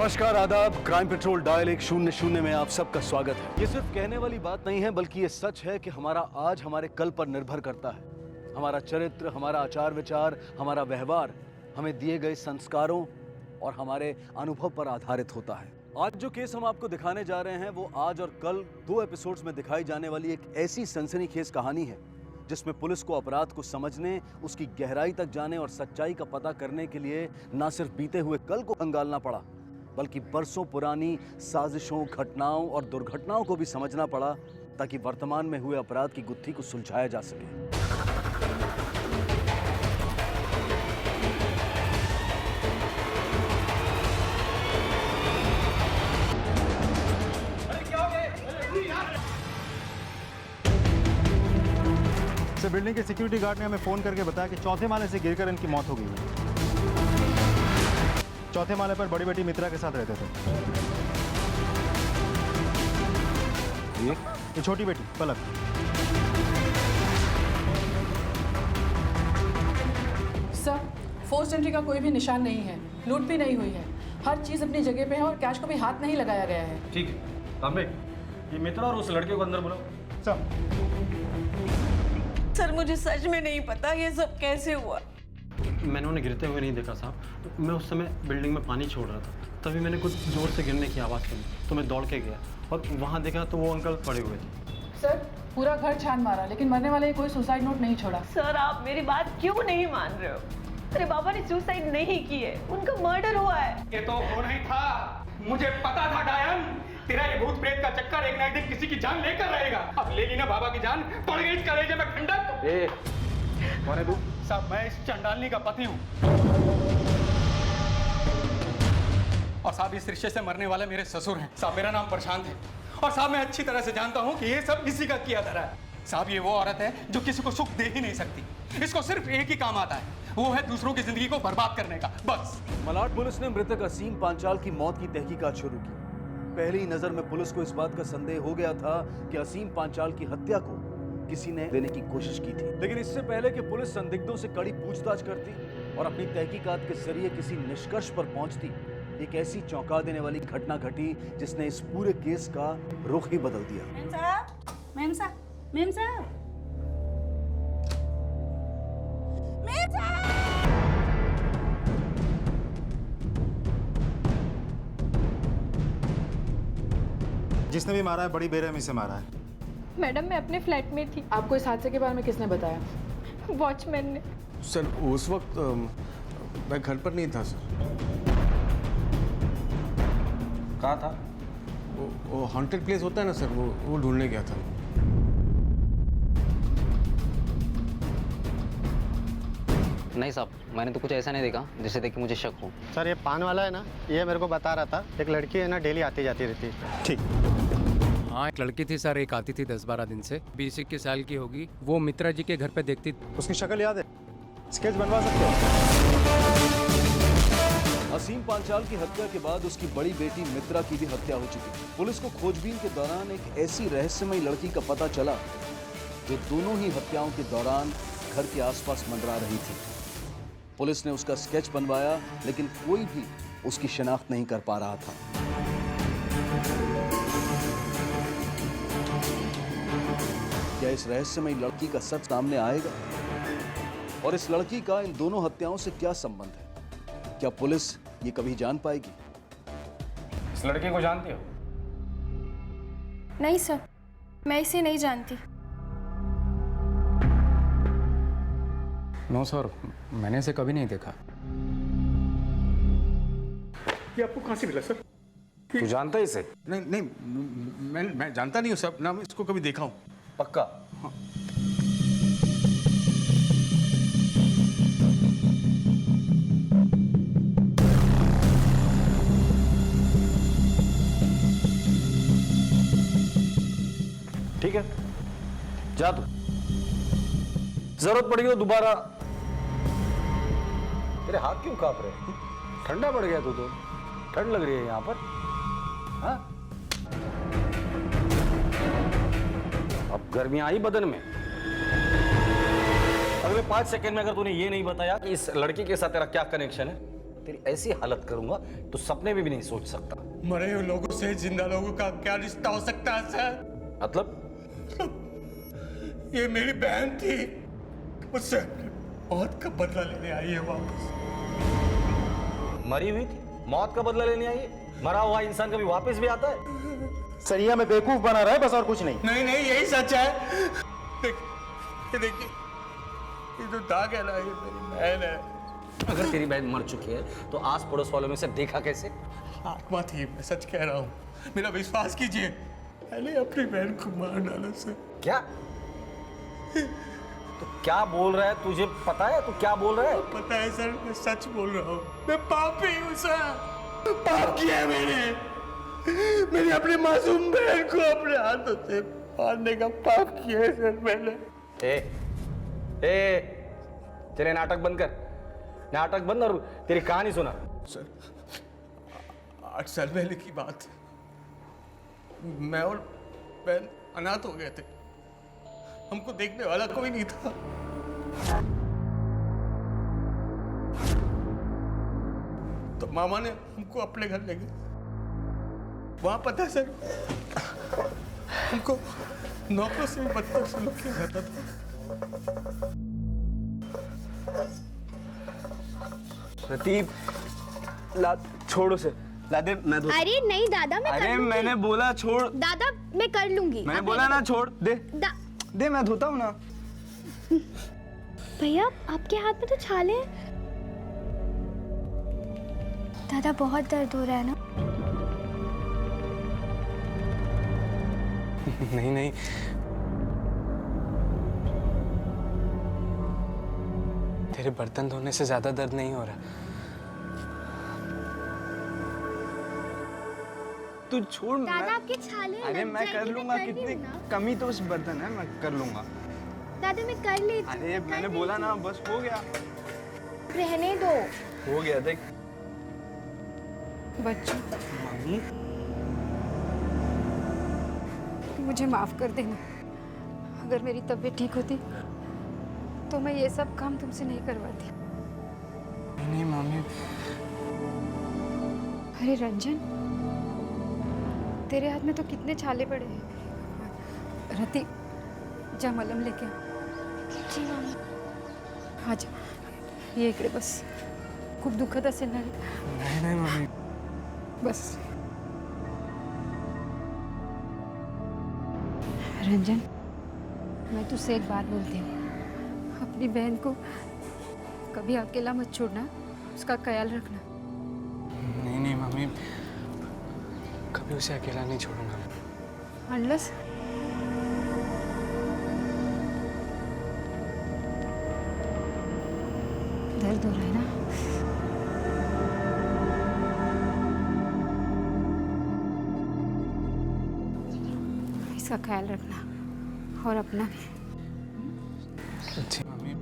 नमस्कार, आदाब। Crime petrol dial 100 में आप सबका स्वागत है। ये सिर्फ कहने वाली बात नहीं है, बल्कि ये सच है कि हमारा आज हमारे कल पर निर्भर करता है। हमारा चरित्र, हमारा आचार विचार, हमारा व्यवहार हमें दिए गए संस्कारों और हमारे अनुभव पर आधारित होता है। आज जो केस हम आपको दिखाने जा रहे हैं वो आज और कल 2 एपिसोड्स में दिखाई जाने वाली एक ऐसी सनसनीखेज कहानी है जिसमें पुलिस को अपराध को समझने, उसकी गहराई तक जाने और सच्चाई का पता करने के लिए न सिर्फ बीते हुए कल को खंगालना पड़ा, बल्कि बरसों पुरानी साजिशों, घटनाओं और दुर्घटनाओं को भी समझना पड़ा ताकि वर्तमान में हुए अपराध की गुत्थी को सुलझाया जा सके। बिल्डिंग के सिक्योरिटी गार्ड ने हमें फोन करके बताया कि चौथे माले से गिरकर इनकी मौत हो गई है। चौथे माले पर बड़ी बेटी मित्रा के साथ रहते थे। ये छोटी बेटी पलक। सर, फोर्स एंट्री का कोई भी निशान नहीं है, लूट भी नहीं हुई है, हर चीज अपनी जगह पे है और कैश को भी हाथ नहीं लगाया गया है। ठीक है तांबे, ये मित्रा और उस लड़के को अंदर बुलाओ। सर मुझे सच में नहीं पता ये सब कैसे हुआ। मैंने उन्हें गिरते हुए नहीं देखा साहब, मैं उस समय बिल्डिंग में पानी छोड़ रहा था, तभी मैंने कुछ जोर से गिरने की आवाज़ सुनी तो मैं दौड़ के गया और वहाँ देखा तो वो अंकल पड़े हुए थे। सर, पूरा घर छान मारा लेकिन मरने वाले कोई सुसाइड नोट नहीं छोड़ा। सर आप मेरी बात क्यों नहीं मान रहे हो? अरे बाबा ने सुसाइड नहीं की है, उनका मर्डर हुआ है। ये तो वो नहीं था, मुझे पता था डायन, तेरा ये भूत प्रेत का चक्कर एक ना एक दिन किसी की जान लेकर रहेगा। अब ले ली ना बाबा की जान, पड़ गई इस कलेजे में ठंडक। कौन है तू? साहब मैं इस चंडालनी का पति हूँ और साहब इस रिश्ते से मरने वाले मेरे ससुर हैं। साहब मेरा नाम प्रशांत है और साहब मैं अच्छी तरह से जानता हूँ कि ये सब इसी का किया धरा है। साहब ये वो औरत है जो किसी को सुख दे ही नहीं सकती, इसको सिर्फ एक ही काम आता है, वो है दूसरों की जिंदगी को बर्बाद करने का, बस। मलाड पुलिस ने मृतक असीम पांचाल की मौत की तहकीकात शुरू की। पहली नजर में पुलिस को इस बात का संदेह हो गया था कि असीम पांचाल की हत्या को किसी ने देने की कोशिश की थी, लेकिन इससे पहले कि पुलिस संदिग्धों से कड़ी पूछताछ करती और अपनी तहकीकात के जरिए किसी निष्कर्ष पर पहुंचती, एक ऐसी चौंका देने वाली घटना घटी जिसने इस पूरे केस का रुख ही बदल दिया। मेम साहब। जिसने भी मारा है बड़ी बेरहमी से मारा है। मैडम मैं अपने फ्लैट में थी। आपको इस हादसे के बारे में किसने बताया? वॉचमैन ने। सर उस वक्त मैं घर पर नहीं था सर। कहाँ था? वो हॉन्टेड प्लेस होता है ना सर, वो ढूंढने गया था। नहीं साहब, मैंने तो कुछ ऐसा नहीं देखा जिसे देख के मुझे शक हो। सर ये पान वाला है ना, ये मेरे को बता रहा था एक लड़की है ना डेली आती जाती रहती है। ठीक। हाँ एक लड़की थी सर, एक आती थी 10-12 दिन से, 20-21 साल की होगी। वो मित्रा जी के घर पे देखती। उसकी शक्ल याद है? स्केच बनवा सकते हो? असीम पांचाल की हत्या के बाद उसकी बड़ी बेटी मित्रा की भी हत्या हो चुकी थी। पुलिस को खोजबीन के दौरान एक ऐसी रहस्यमयी लड़की का पता चला जो दोनों ही हत्याओं के दौरान घर के आसपास मंडरा रही थी। पुलिस ने उसका स्केच बनवाया लेकिन कोई भी उसकी शिनाख्त नहीं कर पा रहा था। क्या इस रहस्यमयी लड़की का सच सामने आएगा? और इस लड़की का इन दोनों हत्याओं से क्या संबंध है? क्या पुलिस ये कभी जान पाएगी? इस लड़के को जानती हो? नहीं सर, मैं इसे नहीं जानती। नो सर, मैंने इसे कभी नहीं देखा। ये आपको कहाँ से मिला सर? तू जानता है इसे? नहीं, मैं जानता नहीं हूँ सर, ना मैं इसको कभी देखा हूँ। पक्का? हाँ। ठीक है, जा तू, जरूरत पड़ी हो दोबारा। तेरे हाथ क्यों कांप रहे हैं? ठंडा पड़ गया तू तो, ठंड लग रही है यहाँ पर। हाँ? अब गर्मियां आई बदन में। अगले 5 सेकंड में अगर तूने ये नहीं बताया कि इस लड़की के साथ तेरा क्या कनेक्शन है तेरी ऐसी हालत करूंगा तो सपने में भी नहीं सोच सकता। मरे हुए लोगों से जिंदा लोगों का क्या रिश्ता हो सकता है सर? मतलब ये मेरी बहन थी, मुझसे मौत का बदला लेने आई है वापस। मरी हुई थी, मौत का बदला लेने आई है? मरा हुआ इंसान कभी वापस भी आता है? सर ये हमें बेवकूफ बना रहा है बस, और कुछ नहीं। नहीं नहीं, यही सच है। देखिए ये जो दाग है ना, ये मेरी बहन है। अगर तेरी बहन मर चुकी है तो आस पड़ोस वालों में से देखा कैसे? आत्मा थी, मैं सच कह रहा हूँ, मेरा विश्वास कीजिए। पहले अपनी बहन को मार डाला सर। क्या? तो क्या बोल रहा है? तुझे पता है तू क्या बोल रहा है? पता है सर, मैं सच बोल रहा हूँ। मैं पापी हूँ सर, पाप किया है मैंने अपनी मासूम बहन को अपने हाथों से मारने का पाप किया है सर मैंने। तेरे नाटक बंद कर, नाटक बंद और तेरी कहानी सुना। सर 8 साल पहले की बात, मैं और बहन अनाथ हो गए थे, हमको देखने वाला कोई नहीं था। तो मामा ने हमको अपने घर ले गए। वहां पता है सर, हमको नौकरों से भी बदतर सलूक किया जाता था। रतीब, ला छोड़ उसे, ला दे, मैं धो। अरे नहीं दादा, मैं अरे मैंने बोला छोड़। दादा मैं कर लूंगी। मैंने बोला ना छोड़, दे दे, मैं धोता हूँ ना। भैया आपके हाथ में तो छाले हैं। दादा बहुत दर्द हो रहा है ना? नहीं नहीं, तेरे बर्तन धोने से ज्यादा दर्द नहीं हो रहा। तू छोड़। दादा आपके छाले अरे मैं कर लूंगा, कितनी कमी तो उस बर्तन है, मैं कर लूंगा। दादा मैं कर लेती हूँ। अरे मैंने बोला ना, बस हो गया। रहने दो। हो गया, देख। बच्चों मम्मी, मुझे माफ कर देना। अगर मेरी तबीयत ठीक होती तो मैं ये सब काम तुमसे नहीं करवाती। नहीं मम्मी। अरे रंजन, तेरे हाथ में तो कितने छाले पड़े हैं। रति, जा मलम लेके आ। जी मम्मी। आजा, ये इकडे बस। खूप दुखत असेल ना? नहीं नहीं मम्मी, बस। रंजन, मैं तुझसे एक बात बोलती हूँ, अपनी बहन को कभी अकेला मत छोड़ना, उसका ख्याल रखना। नहीं नहीं मम्मी, कभी उसे अकेला नहीं छोड़ूंगा। अनलस दर्द हो रहा है ना? इसका ख्याल रखना और अपना भी। जी मम्मी।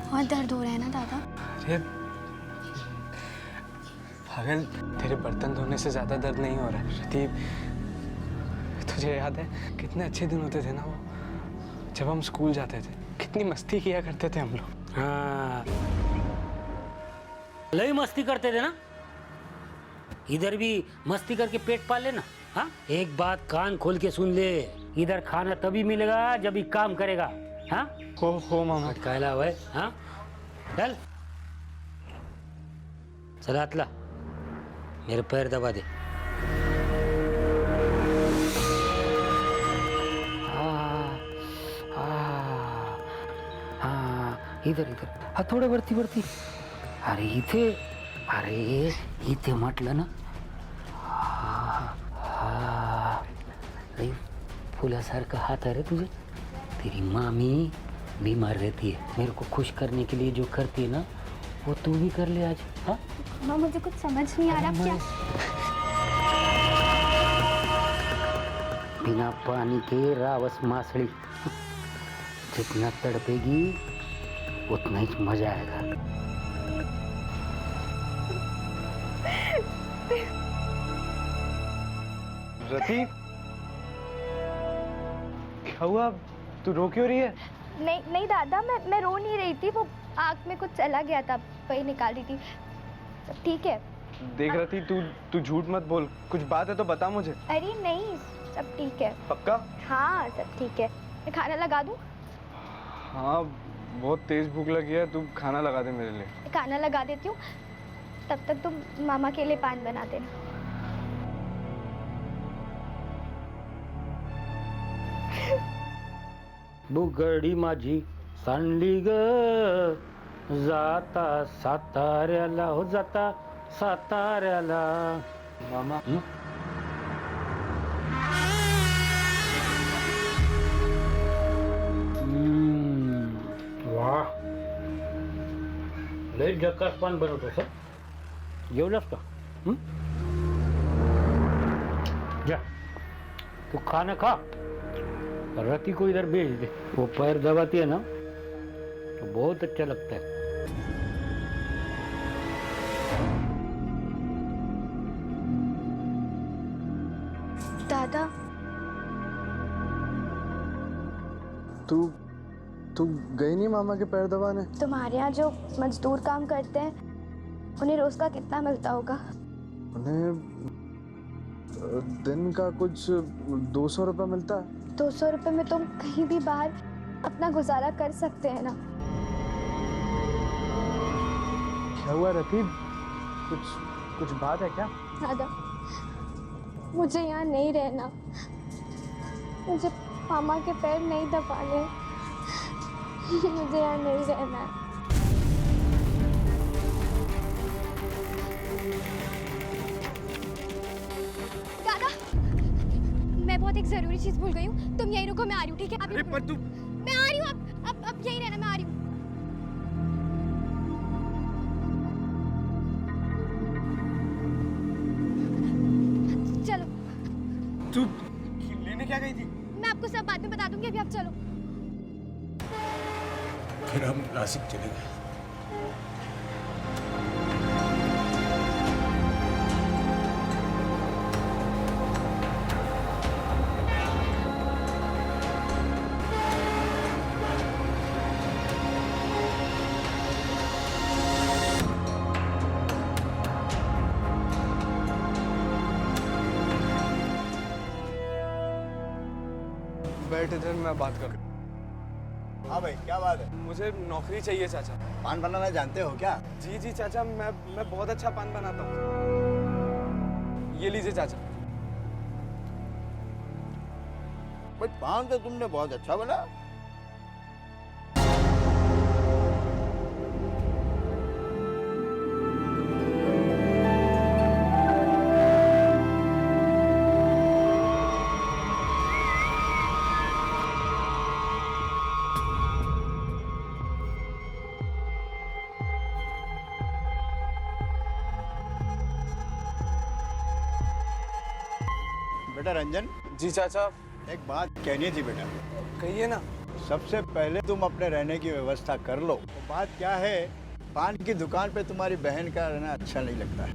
बहुत दर्द हो रहा है ना दादा? अरे पागल, तेरे बर्तन धोने से ज्यादा दर्द नहीं हो रहा है। रतीब, तुझे याद है कितने अच्छे दिन होते थे ना वो, जब हम स्कूल जाते थे, कितनी मस्ती किया करते थे हम लोग। हाँ, लई मस्ती करते थे ना। इधर भी मस्ती करके पेट पाल लेना। हाँ, एक बात कान खोल के सुन ले, इधर खाना तभी मिलेगा जब ही काम करेगा। हाँ, हो मामा। अटकायला हुआ है। हाँ, चल चल, हाथ ला, मेरे पैर दबा दे। इधर इधर, हा, थोडं वरती वरती. अरे इथे म्हटलं ना. अरे फुलासारखा हाथ है रे तुझे. तेरी मामी बीमार रहती है, मेरे को खुश करने के लिए जो करती है ना, वो तू भी कर ले आज. हाँ माँ, मुझे कुछ समझ नहीं आ रहा. क्या बिना पानी के रावस मासड़ी जितना तड़पेगी उतना ही मजा आएगा। रति, क्या हुआ? तू रो क्यों रही है? नहीं नहीं दादा, मैं रो नहीं रही थी, वो आँख में कुछ चला गया था, वही निकाल रही थी। सब ठीक है। देख रति, तू झूठ मत बोल, कुछ बात है तो बता मुझे। अरे नहीं, सब ठीक है। पक्का? हाँ सब ठीक है। मैं खाना लगा दूँ? हाँ, बहुत तेज भूख लगी है, तू खाना लगा दे मेरे लिए। खाना लगा देती हूँ, तब तक तुम मामा के लिए पान बना देना। बुगडी माझी सांडली ग, जाता साताऱ्याला, हो जाता साताऱ्याला। मामा वाह, लय जकास पान बनवतो सर. जेवलास का? जा, तू खाना खा, रति को इधर भेज दे। वो पैर दबाती है ना तो बहुत अच्छा लगता है। दादा, तू गई नहीं मामा के पैर दबाने? तुम्हारे यहाँ जो मजदूर काम करते हैं उन्हें रोज का कितना मिलता होगा? उन्हें दिन का कुछ 200 रुपये मिलता है। 200 रुपये में तुम कहीं भी बाहर अपना गुजारा कर सकते हैं ना? क्या हुआ रति, कुछ बात है क्या? दादा, मुझे यहाँ नहीं रहना, मुझे मामा के पैर नहीं दबाने, मुझे यहाँ नहीं रहना है। दादा, मैं बहुत एक जरूरी चीज भूल गई हूँ, तुम यहीं रुको, मैं आ रही हूँ, ठीक है? अरे पर तू, मैं आ रही हूँ, अब यहीं रहना, मैं आ रही हूँ। चलो। तू लेने क्या गई थी? मैं आपको सब बाद में बता दूंगी, अभी आप चलो। फिर हम नासिक चले गए। बैठ इधर, मैं बात कर। हाँ भाई, क्या बात है? मुझे नौकरी चाहिए चाचा। पान बनाना जानते हो क्या? जी जी चाचा, मैं बहुत अच्छा पान बनाता हूँ। ये लीजिए चाचा। बट पान तो तुमने बहुत अच्छा बना। बेटा रंजन। जी चाचा। एक बात कहनी थी बेटा। कहिए ना। सबसे पहले तुम अपने रहने की व्यवस्था कर लो। तो बात क्या है, पान की दुकान पे तुम्हारी बहन का रहना अच्छा नहीं लगता है।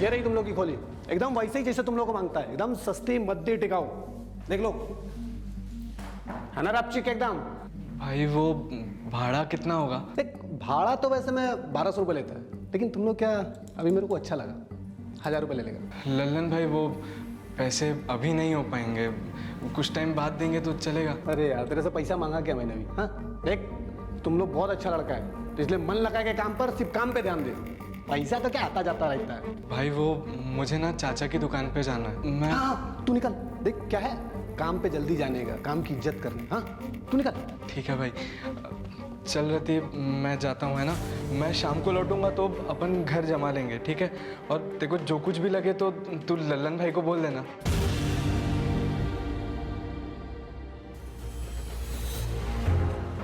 ये रही तुम लोग की खोली, एकदम वैसे ही जैसे तुम लोग को मांगता है, एकदम सस्ती मद्दी टिकाऊ। देख लो, है ना रापचिक एकदम। भाई वो भाड़ा कितना होगा? देख, भाड़ा तो वैसे मैं 1200 रुपये लेता है, लेकिन तुम लोग क्या, अभी मेरे को अच्छा लगा, 1000 रुपये ले लेगा। लल्लन भाई, वो पैसे अभी नहीं हो पाएंगे, कुछ टाइम बाद देंगे तो चलेगा। अरे यार, तेरे से पैसा मांगा क्या मैंने भी? हाँ देख, तुम लोग बहुत अच्छा लड़का है, तो इसलिए मन लगा के काम पर, सिर्फ काम पे ध्यान दे। पैसा तो क्या आता जाता रहता है। भाई वो मुझे ना चाचा की दुकान पे जाना है। मैं हाँ, तू निकल। देख क्या है, काम पे जल्दी जाने का, काम की इज्जत करनी। हाँ तू निकल। ठीक है भाई, चल रही, मैं जाता हूँ, है ना? मैं शाम को लौटूंगा तो अपन घर जमा लेंगे, ठीक है? और देखो जो कुछ भी लगे तो तू लल्लन भाई को बोल देना।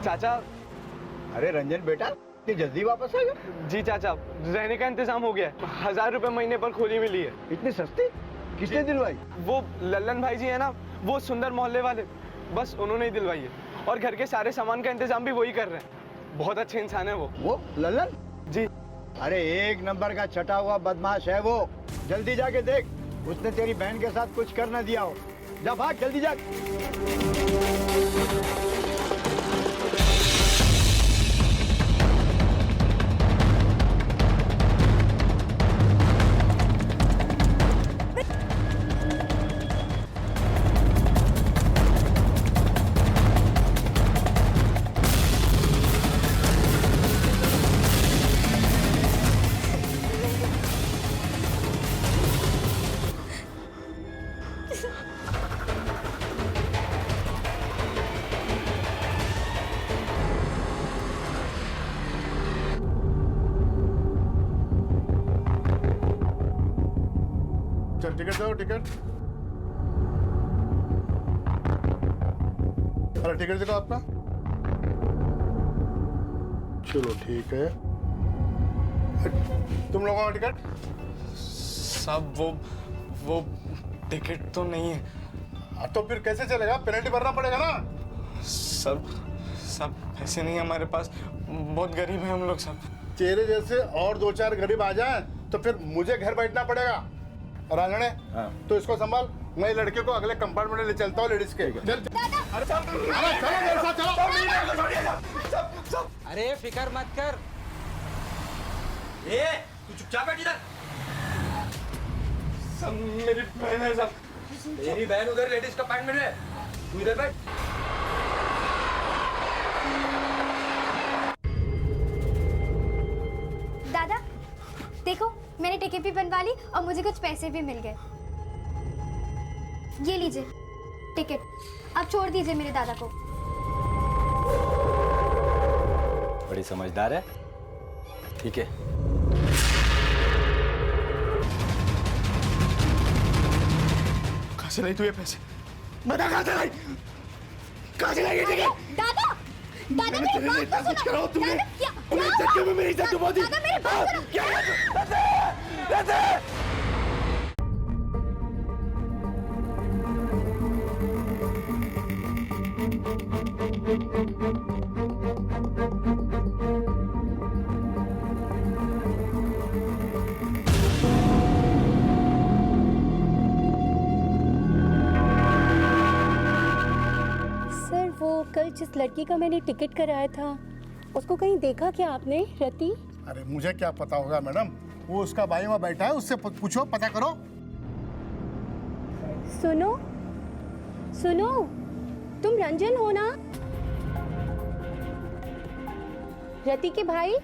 चाचा। अरे रंजन बेटा, ये जल्दी वापस आ गया? जी चाचा, रहने का इंतजाम हो गया है, 1000 रुपये महीने पर खोली मिली है। इतनी सस्ती? किसने दिलवाई? वो लल्लन भाई जी है ना, वो सुंदर मोहल्ले वाले, बस उन्होंने ही दिलवाई है, और घर के सारे सामान का इंतजाम भी वही कर रहे हैं। बहुत अच्छे इंसान है वो लल्लन जी। अरे एक नंबर का छटा हुआ बदमाश है वो। जल्दी जाके देख, उसने तेरी बहन के साथ कुछ कर ना दिया हो। जा भाग, जल्दी जा। चल टिकट दो, टिकट। अरे टिकट देखो आपका। चलो ठीक है। तुम लोगों का टिकट? सब वो टिकट तो नहीं है। तो फिर कैसे चलेगा? पेनल्टी भरना पड़ेगा ना। सब पैसे नहीं है हमारे पास, बहुत गरीब है हम लोग सब। तेरे जैसे और 2-4 गरीब आ जाए तो फिर मुझे घर बैठना पड़ेगा। राजने, तो इसको संभाल, मैं लड़के को अगले कंपार्टमेंट में ले चलता हूँ लेडीज के। चल अरे चलो मेरे साथ चलो। अरे फिक्र मत कर। तू चुपचाप बैठ इधर। सब मेरी बहन है सब। तेरी बहन उधर लेडीज कंपार्टमेंट में, तू इधर बैठ। दादा देखो, मैंने टिकट भी बनवा ली और मुझे कुछ पैसे भी मिल गए। ये लीजिए टिकट, अब छोड़ दीजिए मेरे दादा को। बड़ी समझदार है। ठीक है। कहाँ से लाई तू ये पैसे? बता कहाँ से लाई? कहाँ से लाई ये टिकट? दादा दादा मेरी बात तो सुनो। तुमने दादा इज्जत में मेरी इज्जत डुबा दी। दादा मेरी बात सुनो। क्या सर वो कल जिस लड़की का मैंने टिकट कराया था, उसको कहीं देखा क्या आपने? रति? अरे मुझे क्या पता होगा मैडम, वो उसका भाई वहाँ बैठा है, उससे पूछो, पता करो। सुनो सुनो, तुम रंजन हो ना? रति के भाई?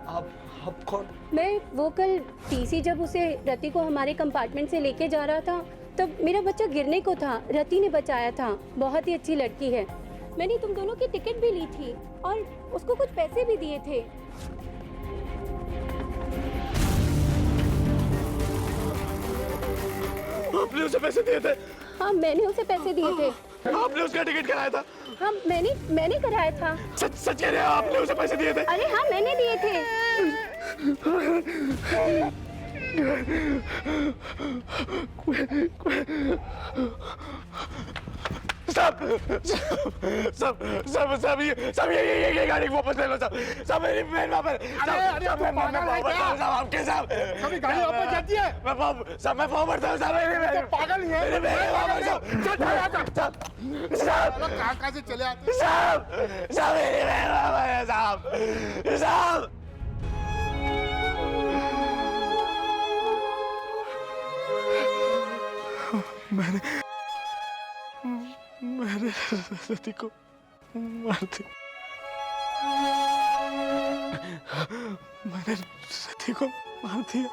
आप कौन? मैं वो कल टीसी जब उसे रति को हमारे कंपार्टमेंट से लेके जा रहा था, तब मेरा बच्चा गिरने को था, रति ने बचाया था। बहुत ही अच्छी लड़की है। मैंने तुम दोनों की टिकट भी ली थी और उसको कुछ पैसे भी दिए थे। आपने उसे पैसे दिए थे? हाँ मैंने उसे पैसे दिए थे। आपने उसका टिकट कराया था? हाँ मैंने कराया था। सच कह रहे हैं, आपने उसे पैसे दिए थे? अरे हाँ मैंने दिए थे। सब ये गाड़ी वापस ले लो सब मेरी बहन वापस। अरे तू पागल है क्या? आपके साहब कभी गाड़ी वापस जाती है? मैं फॉर्म भरता हूँ सब मेरी बहन। पागल ही है। मेरी बहन वापस कहाँ से चले आते? सब मेरी बहन वापस है सब। मैंने रति को मार दिया। मैंने रति को मार दिया।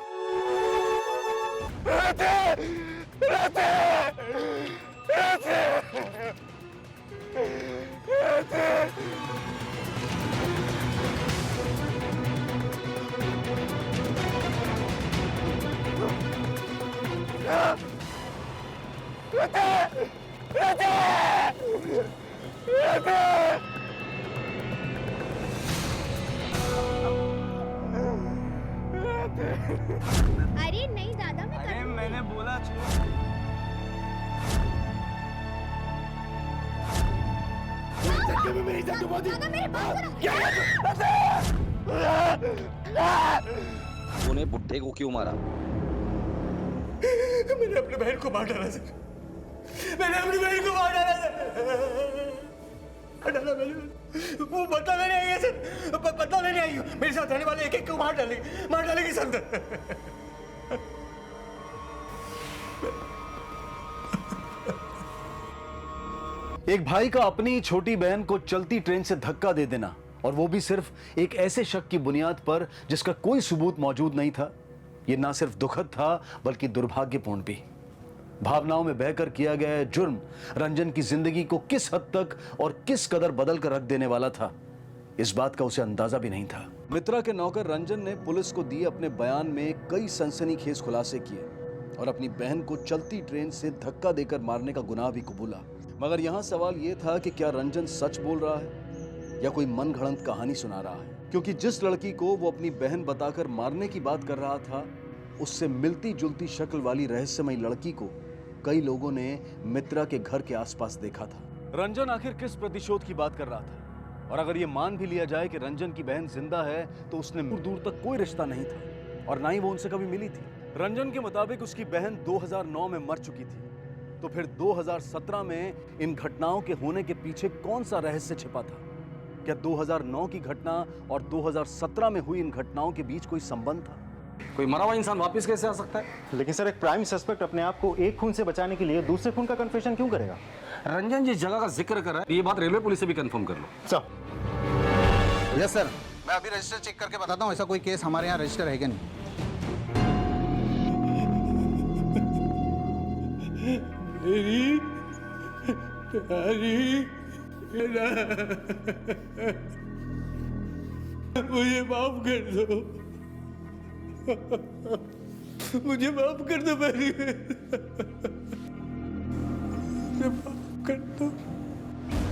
रति! रति! रति! रति! अरे नहीं दादा, मैंने बोला झटके में मेरी इज्जत डुबो दी। तूने बुड्ढे को क्यों मारा? मैंने अपनी बहन को मार डाला सर। मैंने अपनी बहन को मार डाला सर। वो बदला लेने आई है सर। बदला लेने आई हूँ। मेरे साथ रहने वाले एक एक को मार डालेगी सर। एक भाई का अपनी छोटी बहन को चलती ट्रेन से धक्का दे देना, और वो भी सिर्फ एक ऐसे शक की बुनियाद पर जिसका कोई सबूत मौजूद नहीं था, ये ना सिर्फ दुखद था बल्कि दुर्भाग्यपूर्ण भी। भावनाओं में बहकर किया गया यह जुर्म रंजन की जिंदगी को किस हद तक और किस कदर बदल कर रख देने वाला था, इस बात का उसे अंदाजा भी नहीं था। मित्रा के नौकर रंजन ने पुलिस को दिए अपने बयान में कई सनसनीखेज खुलासे किए और अपनी बहन को चलती ट्रेन से धक्का देकर मारने का गुनाह भी कबूला। मगर यहाँ सवाल ये था कि क्या रंजन सच बोल रहा है या कोई मनगढ़ंत कहानी सुना रहा है, क्योंकि जिस लड़की को वो अपनी बहन बताकर मारने की बात कर रहा था, उससे मिलती जुलती शक्ल वाली रहस्यमयी लड़की को कई लोगों ने मित्रा के घर के आसपास देखा था। रंजन आखिर किस प्रतिशोध की बात कर रहा था? और अगर ये मान भी लिया जाए कि रंजन की बहन जिंदा है, तो उसने दूर दूर तक कोई रिश्ता नहीं था और ना ही वो उनसे कभी मिली थी। रंजन के मुताबिक उसकी बहन 2009 में मर चुकी थी, तो फिर 2017 में इन घटनाओं के होने के पीछे कौन सा रहस्य छिपा था? क्या 2009 की घटना और 2017 में हुई इन घटनाओं के बीच कोई संबंध था? कोई मरा हुआ इंसान वापस कैसे आ सकता है? लेकिन सर, एक प्राइम सस्पेक्ट अपने आप को एक खून से बचाने के लिए दूसरे खून का कन्फेशन क्यों करेगा? रंजन जिस जगह का जिक्र कर रहा है, ये बात रेलवे पुलिस से भी कंफर्म कर लो। सर। यस सर, मैं अभी रजिस्टर चेक करके बताता हूँ ऐसा कोई केस हमारे यहाँ रजिस्टर है क्या नहीं। मेरी प्यारी मुझे माफ कर दो। मुझे माफ कर दो मेरी। माफ कर दो।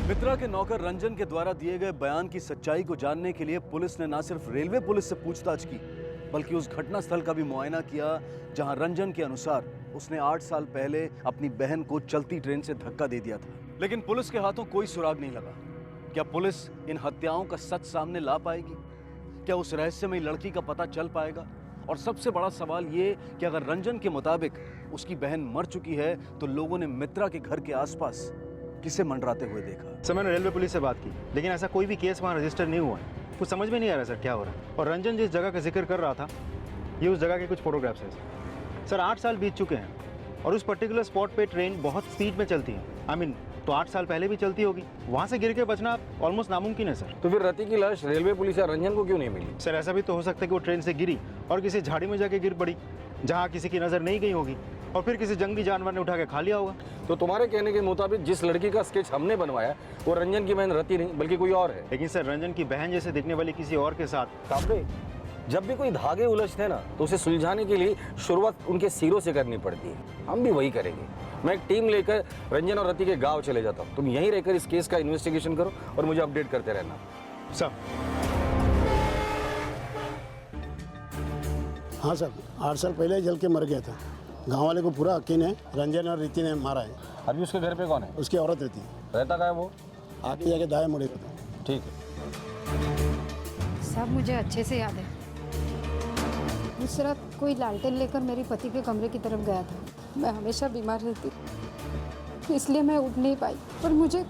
मित्रा के नौकर रंजन के द्वारा दिए गए बयान की सच्चाई को जानने के लिए पुलिस ने न सिर्फ रेलवे पुलिस से पूछताछ की, बल्कि उस घटना स्थल का भी मुआयना किया जहां रंजन के अनुसार उसने 8 साल पहले अपनी बहन को चलती ट्रेन से धक्का दे दिया था। लेकिन पुलिस के हाथों कोई सुराग नहीं लगा। क्या पुलिस इन हत्याओं का सच सामने ला पाएगी? क्या उस रहस्यमयी लड़की का पता चल पाएगा? और सबसे बड़ा सवाल ये कि अगर रंजन के मुताबिक उसकी बहन मर चुकी है, तो लोगों ने मित्रा के घर के आसपास किसे मंडराते हुए देखा? सर, मैंने रेलवे पुलिस से बात की, लेकिन ऐसा कोई भी केस वहाँ रजिस्टर नहीं हुआ है। कुछ समझ में नहीं आ रहा सर क्या हो रहा है। और रंजन जिस जगह का जिक्र कर रहा था, ये उस जगह के कुछ फोटोग्राफ्स हैं सर। 8 साल बीत चुके हैं और उस पर्टिकुलर स्पॉट पे ट्रेन बहुत स्पीड में चलती है। तो 8 साल पहले भी चलती होगी। वहाँ से गिर के बचना ऑलमोस्ट नामुमकिन है सर। तो फिर रति की लाश रेलवे पुलिस या रंजन को क्यों नहीं मिली? सर, ऐसा भी तो हो सकता है कि वो ट्रेन से गिरी और किसी झाड़ी में जाके गिर पड़ी जहाँ किसी की नज़र नहीं गई होगी, और फिर किसी जंगली जानवर ने उठा के खा लिया होगा। तो तुम्हारे कहने के मुताबिक जिस लड़की का स्केच हमने बनवाया वो रंजन की बहन रति नहीं बल्कि कोई और है। लेकिन सर, रंजन की बहन जैसे दिखने वाली किसी और के साथ काबरे, जब भी कोई धागे उलझते हैं ना, तो उसे सुलझाने के लिए शुरुआत उनके सिरों से करनी पड़ती है। हम भी वही करेंगे। मैं एक टीम लेकर रंजन और रति के गांव चले जाता हूँ। तुम यहीं रहकर इस केस का इन्वेस्टिगेशन करो और मुझे अपडेट करते रहना। सर। हाँ सर, 8 साल पहले ही जल के मर गया था। गांव वाले को पूरा हकीन है, रंजन और रीति ने मारा है। अभी उसके घर पे कौन है? उसकी औरत रहती है। रहता कहाँ है वो? आगे जाके दाएं मुड़े। ठीक है। सब मुझे अच्छे से याद है। उस रात कोई लालटेन लेकर मेरे पति के कमरे की तरफ गया था। मैं हमेशा बीमार रहती, इसलिए मैं उठ नहीं पाई, पर मुझे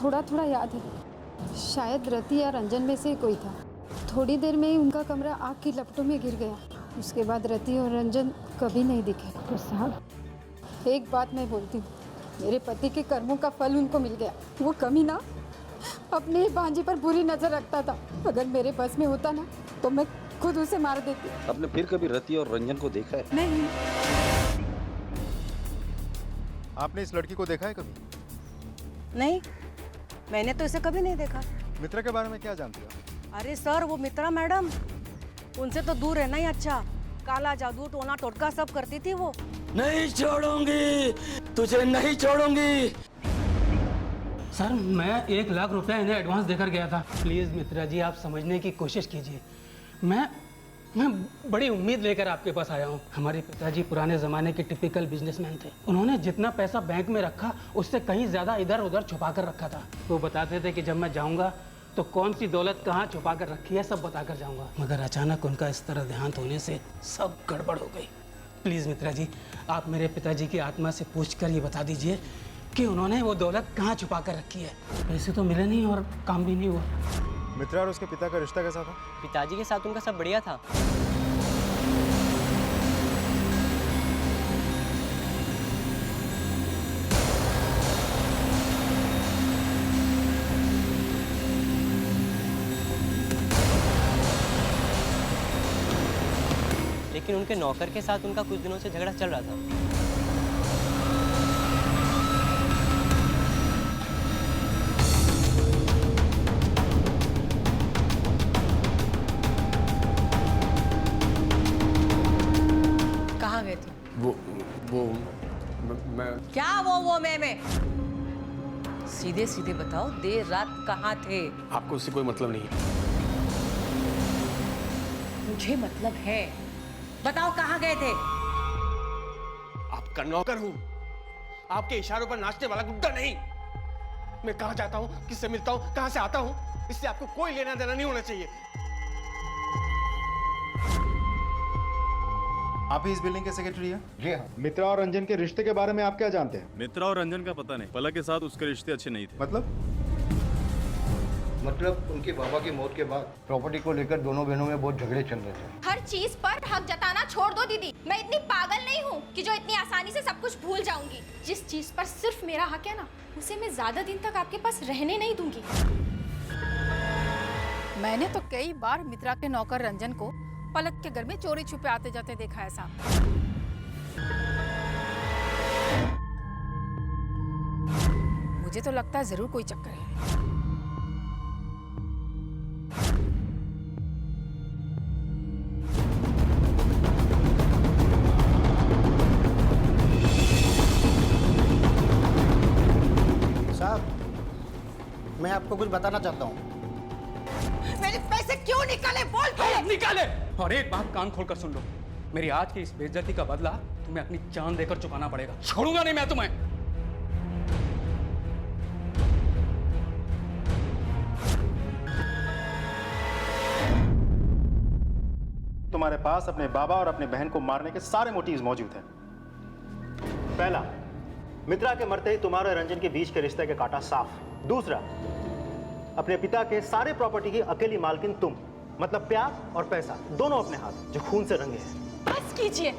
थोड़ा थोड़ा याद है। शायद रति या रंजन में से कोई था। थोड़ी देर में ही उनका कमरा आग की लपटों में गिर गया। उसके बाद रति और रंजन कभी नहीं दिखे। तो साहब, एक बात मैं बोलती हूँ, मेरे पति के कर्मों का फल उनको मिल गया। वो कमी ना अपने ही भांजे पर बुरी नजर रखता था। अगर मेरे बस में होता ना, तो मैं खुद उसे मार देती। आपने फिर कभी रति और रंजन को देखा है? नहीं। आपने इस लड़की को देखा है कभी? नहीं, मैंने तो इसे कभी नहीं देखा। मित्रा के बारे में क्या जानती हो? अरे सर, वो मित्रा मैडम, उनसे तो दूर रहना ही अच्छा। काला जादू, टोना टोटका सब करती थी वो। नहीं छोड़ूंगी तुझे, नहीं छोड़ूंगी। सर, मैं 1 लाख रुपया इन्हें एडवांस देकर गया था। प्लीज़ मित्रा जी, आप समझने की कोशिश कीजिए। मैं मैं बड़ी उम्मीद लेकर आपके पास आया हूँ। हमारे पिताजी पुराने ज़माने के टिपिकल बिजनेसमैन थे। उन्होंने जितना पैसा बैंक में रखा उससे कहीं ज़्यादा इधर उधर छुपा कर रखा था। वो बताते थे कि जब मैं जाऊँगा तो कौन सी दौलत कहाँ छुपा कर रखी है सब बता कर जाऊँगा। मगर अचानक उनका इस तरह देहांत होने से सब गड़बड़ हो गई। प्लीज़ मित्रा जी, आप मेरे पिताजी की आत्मा से पूछ कर ये बता दीजिए कि उन्होंने वो दौलत कहाँ छुपा कर रखी है। पैसे तो मिले नहीं और काम भी नहीं हुआ। मित्रा और उसके पिता का रिश्ता कैसा था? पिताजी के साथ उनका सब बढ़िया था। लेकिन उनके नौकर के साथ उनका कुछ दिनों से झगड़ा चल रहा था। कहाँ गए थे? वो मैं क्या वो मैं सीधे सीधे बताओ, देर रात कहाँ थे? आपको उससे कोई मतलब नहीं है। मुझे मतलब है, बताओ कहाँ गए थे? आपका नौकर हूँ, आपके इशारों पर नाचने वाला गुड्डा नहीं। मैं कहाँ जाता हूँ, किससे मिलता हूँ, कहाँ से आता हूँ, इससे आपको कोई लेना देना नहीं होना चाहिए। आप ही इस बिल्डिंग के सेक्रेटरी हैं? जी हाँ। मित्रा और रंजन के रिश्ते के बारे में आप क्या जानते हैं? मित्रा और रंजन का पता नहीं, पलक के साथ उसके रिश्ते अच्छे नहीं थे। मतलब उनके बाबा की मौत के बाद प्रॉपर्टी को लेकर दोनों बहनों में बहुत झगड़े चल रहे थे। हर चीज पर हक जताना छोड़ दो दीदी। मैं इतनी पागल नहीं हूँ कि जो इतनी आसानी से सब कुछ भूल जाऊंगी। जिस चीज पर सिर्फ मेरा हक है ना, उसे मैं ज्यादा दिन तक आपके पास रहने नहीं दूंगी। मैंने तो कई बार मित्रा के नौकर रंजन को पलक के घर में चोरी छुपे आते जाते देखा है साहब। मुझे तो लगता है जरूर कोई चक्कर है। साहब, मैं आपको कुछ बताना चाहता हूँ। मेरे पैसे क्यों निकाले? बोल के निकाले। और एक बात कान खोलकर सुन लो, मेरी आज की इस बेइज्जती का बदला तुम्हें अपनी जान देकर चुकाना पड़ेगा। छोड़ूंगा नहीं मैं तुम्हें। तुम्हारे पास अपने बाबा और अपने बहन को मारने के सारे मोटिव्स मौजूद हैं। पहला, मित्रा के मरते ही तुम्हारे और रंजन के बीच के रिश्ते के कांटा साफ। दूसरा, अपने पिता के सारे प्रॉपर्टी की अकेली मालकिन तुम, मतलब प्यार और पैसा दोनों अपने हाथ जो खून से रंगे हैं। बस कीजिए,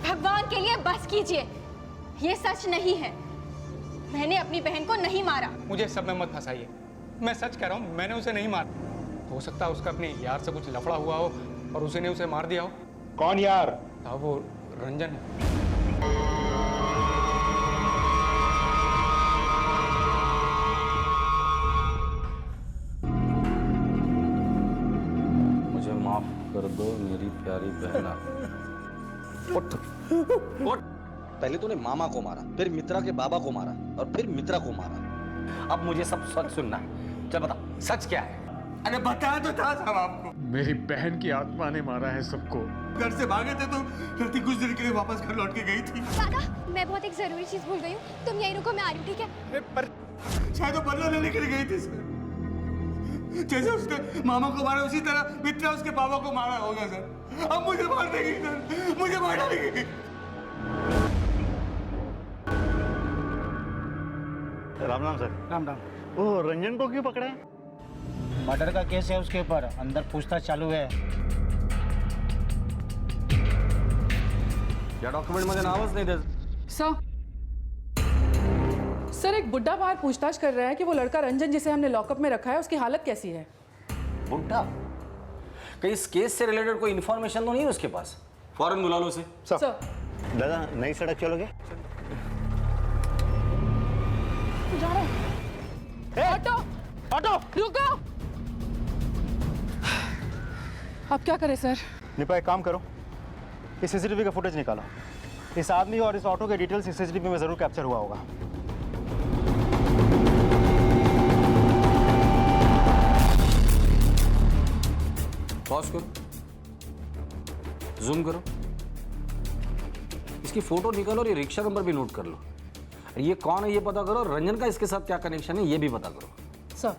भगवान के लिए बस कीजिए। ये सच नहीं है। मैंने अपनी बहन को नहीं मारा। मुझे सब में मत फंसाइए। मैं सच कह रहा हूँ, मैंने उसे नहीं मारा। हो सकता है उसका अपने यार से कुछ लफड़ा हुआ हो और उसी ने उसे मार दिया हो। कौन यार? वो रंजन है। मुझे माफ कर दो मेरी प्यारी बहना। उठ उठ। पहले तूने मामा को मारा, फिर मित्रा के बाबा को मारा और फिर मित्रा को मारा। अब मुझे सब सच सुनना है। चल बता, सच क्या है? अरे बताया तो था साहब आपको। मेरी बहन की आत्मा ने मारा है सबको। घर से भागे थे तो रति कुछ देर के लिए वापस घर लौट के गई थी। दादा, मैं बहुत एक जरूरी चीज भूल गई हूँ। तुम यहीं रुको, मैं आ रही हूँ, ठीक है? पर शायद वो बदला लेने के लिए गई थी सर। जैसे उसने मामा को मारा उसी तरह मित्रा उसके पापा को मारा होगा सर। अब मुझे मार देगी सर, मुझे मार डालेगी। राम राम सर। राम राम। वो रंजन को क्यों पकड़े? मर्डर का केस है उसके ऊपर, अंदर पूछताछ चालू है। या डॉक्यूमेंट मध्ये नावच नाही देत। सर, एक बुड्ढा बाहर पूछताछ कर रहा है कि वो लड़का रंजन जिसे हमने लॉकअप में रखा है उसकी हालत कैसी है। बुड्ढा? कहीं इस केस से रिलेटेड कोई इन्फॉर्मेशन तो नहीं है उसके पास? फौरन बुला लो उसे। सर। दादा, नई सड़क चलोगे? जा रहे हैं। ऑटो ऑटो रुको। अब क्या करें सर? निपा, एक काम करो, इस सीसीटीवी का फुटेज निकालो। इस आदमी और इस ऑटो के डिटेल्स इस सीसीटीवी में जरूर कैप्चर हुआ होगा। पॉज कर। जूम करो, इसकी फोटो निकालो और ये रिक्शा नंबर भी नोट कर लो। ये कौन है ये पता करो, रंजन का इसके साथ क्या कनेक्शन है ये भी पता करो। सर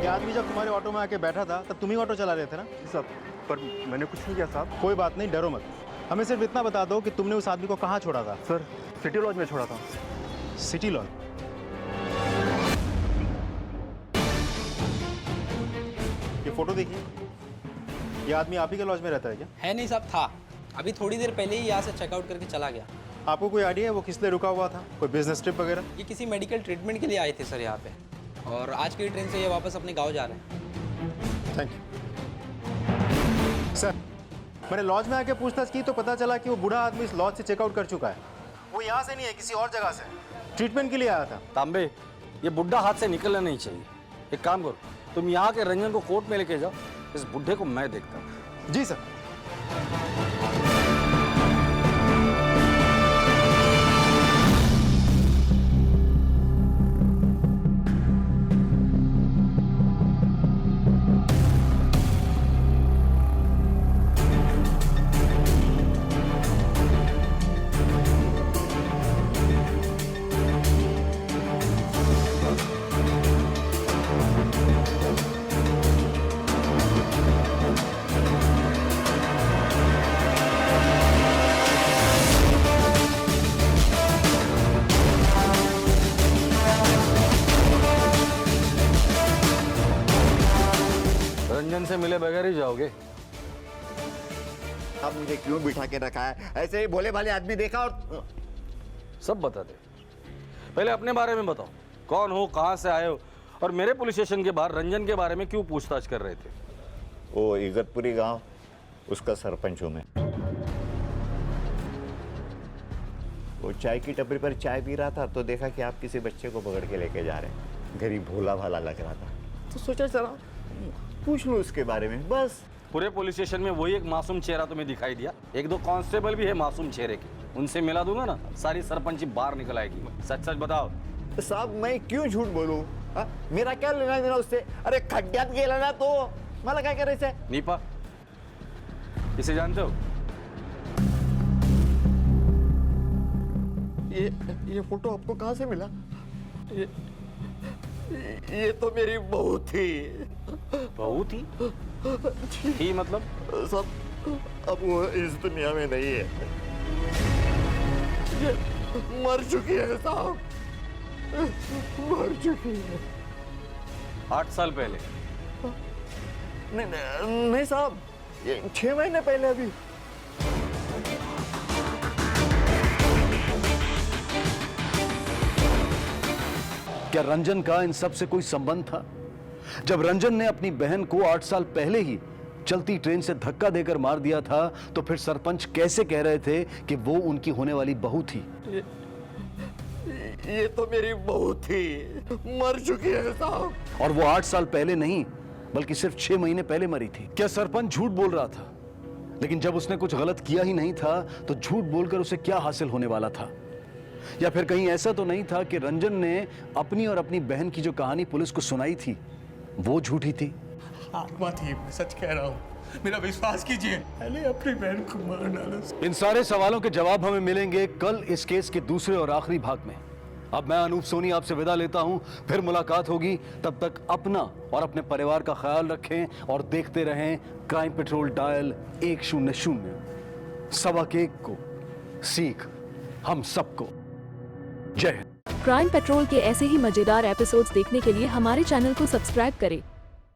ये आदमी जब तुम्हारे ऑटो में आके बैठा था तब तुम ही ऑटो चला रहे थे ना? साहब पर मैंने कुछ नहीं किया साहब। कोई बात नहीं, डरो मत। हमें सिर्फ इतना बता दो कि तुमने उस आदमी को कहाँ छोड़ा था? सर सिटी लॉज में छोड़ा था। City laws? ये फोटो देखिए, ये आदमी आप ही के लॉज में रहता है क्या? है नहीं साहब, था अभी थोड़ी देर पहले ही यहाँ से चेकआउट करके चला गया। आपको कोई आइडिया है वो किस लिए रुका हुआ था? कोई बिजनेस ट्रिप वगैरह? ये किसी मेडिकल ट्रीटमेंट के लिए आए थे सर यहाँ पे, और आज की ट्रेन से ये वापस अपने गाँव जा रहे हैं। Thank you sir. मैंने लॉज में आके पूछताछ की तो पता चला कि वो बूढ़ा आदमी इस लॉज से चेकआउट कर चुका है। वो यहाँ से नहीं है, किसी और जगह से ट्रीटमेंट के लिए आया था। तांबे, ये बुढ़ा हाथ से निकलना नहीं चाहिए। एक काम करो, तुम यहाँ के रंजन को कोर्ट में लेके जाओ, इस बुढ़े को मैं देखता हूँ। जी सर। रंजन से मिले बगैर ही जाओगे? अब मुझे क्यों बिठा के रखा है? ऐसे ही भोले भाले आदमी देखा और सब बता दे। पहले अपने बारे में बताओ, कौन हो, कहाँ से आए हो, और मेरे पुलिस स्टेशन के बाहर रंजन के बारे में क्यों पूछताछ कर रहे थे? वो इगतपुरी गांव, उसका सरपंच हूँ मैं। वो चाय की टपरी पर चाय पी रहा था तो देखा कि आप किसी बच्चे को पकड़ के लेके जा रहे हैं। गरीब भोला भाला लग रहा था तो सोचा चला पूछ लूँ उसके बारे में, बस। पूरे पुलिस स्टेशन में वही एक मासूम चेहरा तुम्हें दिखाई दिया? एक दो कांस्टेबल भी है मासूम चेहरे के, उनसे मिला दूंगा ना, सारी सरपंची बाहर निकल आएगी। सच सच बताओ। साहब मैं क्यों झूठ बोलूं? मेरा क्या लेना देना उससे? अरे खड्ड्यात गेला ना तो मला काय करायचंय? नीपा, इसे जानते हो? ये फोटो आपको कहाँ से मिला? ये तो मेरी बहू थी। बहू थी? थी मतलब? सब अब वो इस दुनिया में नहीं है, ये मर चुकी है साहब, मर चुकी है। 8 साल पहले? नहीं साहब, ये 6 महीने पहले अभी। क्या रंजन का इन सब से कोई संबंध था? जब रंजन ने अपनी बहन को 8 साल पहले ही चलती ट्रेन से धक्का देकर मार दिया था तो फिर सरपंच कैसे कह रहे थे कि वो उनकी होने वाली बहू थी? ये तो मेरी बहू थी, मर चुकी है साहब। और वो 8 साल पहले नहीं बल्कि सिर्फ 6 महीने पहले मरी थी। क्या सरपंच झूठ बोल रहा था? लेकिन जब उसने कुछ गलत किया ही नहीं था तो झूठ बोलकर उसे क्या हासिल होने वाला था? या फिर कहीं ऐसा तो नहीं था कि रंजन ने अपनी और अपनी बहन की जो कहानी पुलिस को सुनाई थी वो झूठी थी? आत्मा थी, मैं सच कह रहा हूँ, मेरा विश्वास कीजिए। मैंने अपनी बहन को मार डाला। इन सारे सवालों के जवाब हमें मिलेंगे कल इस केस के दूसरे और आखिरी भाग में। अब मैं अनूप सोनी आपसे विदा लेता हूं, फिर मुलाकात होगी। तब तक अपना और अपने परिवार का ख्याल रखें और देखते रहें क्राइम पेट्रोल डायल 100। सबक एक को सीख हम सबको। जय हिंद। क्राइम पेट्रोल के ऐसे ही मजेदार एपिसोड्स देखने के लिए हमारे चैनल को सब्सक्राइब करें